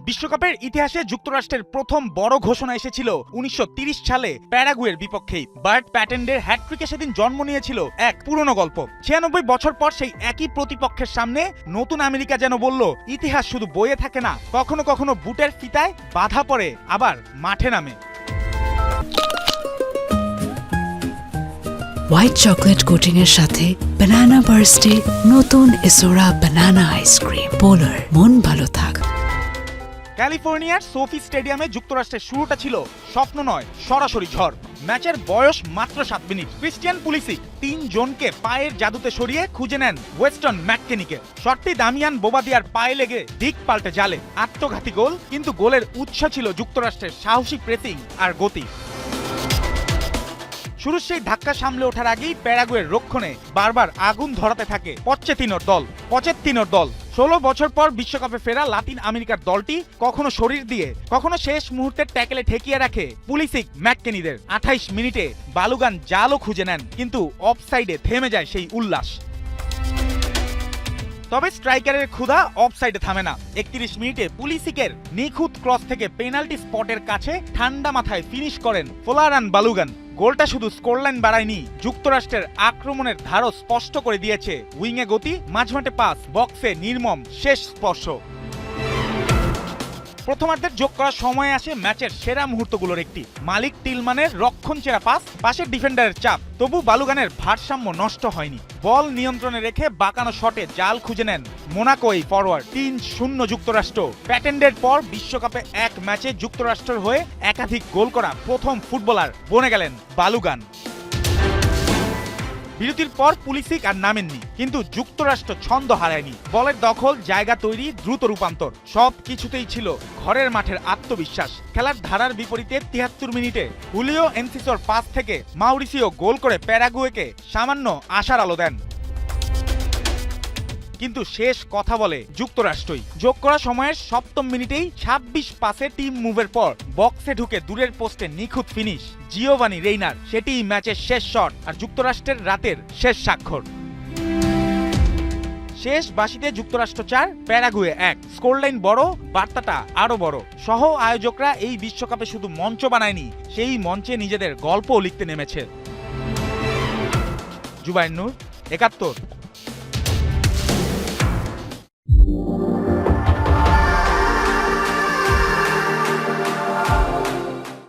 বিশ্বকাপের ইতিহাসে যুক্তরাষ্ট্রের প্রথম বড় ঘোষণা এসেছিল ১৯৩০ সালে প্যারাগুয়ের বিপক্ষেই। বার্ট প্যাটেন্ডের হ্যাটট্রিকে সেদিন জন্ম নিয়েছিল এক পুরনো গল্প। ৯৬ বছর পর সেই একই প্রতিপক্ষের সামনে নতুন আমেরিকা যেন বলল, ইতিহাস শুধু বইয়ে থাকে না, কখনো কখনো বুটের ফিতায় বাধা পড়ে, আবার মাঠে নামে। হোয়াইট চকলেট কোটিং এর সাথে বানানা বার্স্টে নতুন ইসোরা বানানা আইসক্রিম। পোলার, মন ভালো থাক। ক্যালিফোর্নিয়ার সোফি স্টেডিয়ামে যুক্তরাষ্ট্রের শুরুটা ছিল স্বপ্ন নয়, সরাসরি ঝড়। ম্যাচের বয়স মাত্র ৭ মিনিট। ক্রিস্টিয়ান পুলিসিক ৩ জনকে পায়ের জাদুতে সরিয়ে খুঁজে নেন ওয়েস্টন ম্যাককেনিকে। শটটি দামিয়ান বোবাদিয়ার পায়ে লেগে দিক পাল্টে জালে। আত্মঘাতী গোল, কিন্তু গোলের উৎস ছিল যুক্তরাষ্ট্রের সাহসী প্রেসিং আর গতি। শুরুর সেই ধাক্কা সামলে ওঠার আগেই প্যারাগুয়ের রক্ষণে বারবার আগুন ধরাতে থাকে পচেতিনোর দল। ১৬ বছর পর বিশ্বকাপে ফেরা লাতিন আমেরিকার দলটি কখনো শরীর দিয়ে, কখনো শেষ মুহূর্তের ট্যাকেলে ঠেকিয়ে রাখে পুলিসিক ম্যাককেনিদের। ২৮ মিনিটে বালুগান জালও খুঁজে নেন, কিন্তু অফসাইডে থেমে যায় সেই উল্লাস। তবে স্ট্রাইকারের ক্ষুধা অফসাইডে থামে না। ৩১ মিনিটে পুলিসিকের নিখুঁত ক্রস থেকে পেনাল্টি স্পটের কাছে ঠান্ডা মাথায় ফিনিশ করেন ফোলারান বালুগান। গোলটা শুধু স্কোরলাইন বাড়ায়নি, যুক্তরাষ্ট্রের আক্রমণের ধারও স্পষ্ট করে দিয়েছে। উইংয়ে গতি, মাঝমাঠে পাস, বক্সে নির্মম শেষ স্পর্শ। প্রথমার্ধের যোগ করার সময় আসে ম্যাচের সেরা মুহূর্তগুলোর একটি। মালিক টিলমানের রক্ষণচেরা পাস, পাশের ডিফেন্ডারের চাপ, তবু বালুগানের ভারসাম্য নষ্ট হয়নি। বল নিয়ন্ত্রণে রেখে বাঁকানো শটে জাল খুঁজে নেন মোনাকো এই ফরওয়ার্ড। ৩-০ যুক্তরাষ্ট্র। প্যাটেন্ডের পর বিশ্বকাপে এক ম্যাচে যুক্তরাষ্ট্রের হয়ে একাধিক গোল করা প্রথম ফুটবলার বনে গেলেন বালুগান। বিরতির পর পুলিসিক আর নামেননি, কিন্তু যুক্তরাষ্ট্র ছন্দ হারায়নি। বলের দখল, জায়গা তৈরি, দ্রুত রূপান্তর, সব কিছুতেই ছিল ঘরের মাঠের আত্মবিশ্বাস। খেলার ধারার বিপরীতে ৭৩ মিনিটে হুলিও এনসিসোর পাস থেকে মাউরিসিও গোল করে প্যারাগুয়েকে সামান্য আশার আলো দেন। কিন্তু শেষ কথা বলে যুক্তরাষ্ট্রই। যোগ করা সময়ের ৭ম মিনিটেই ২৬ পাসে টিম মুভের পর বক্সে ঢুকে দূরের পোস্টে নিখুঁত ফিনিশ জিওভানি রেইনার। সেটিই ম্যাচের শেষ শট আর যুক্তরাষ্ট্রের রাতের শেষ স্বাক্ষর। শেষ বাঁশিতে যুক্তরাষ্ট্র ৪, প্যারাগুয়ে ১। স্কোরলাইন বড়, বার্তাটা আরো বড়। সহ আয়োজকরা এই বিশ্বকাপে শুধু মঞ্চ বানায়নি, সেই মঞ্চে নিজেদের গল্পও লিখতে নেমেছে। জুবায়ের নূর, ৭১।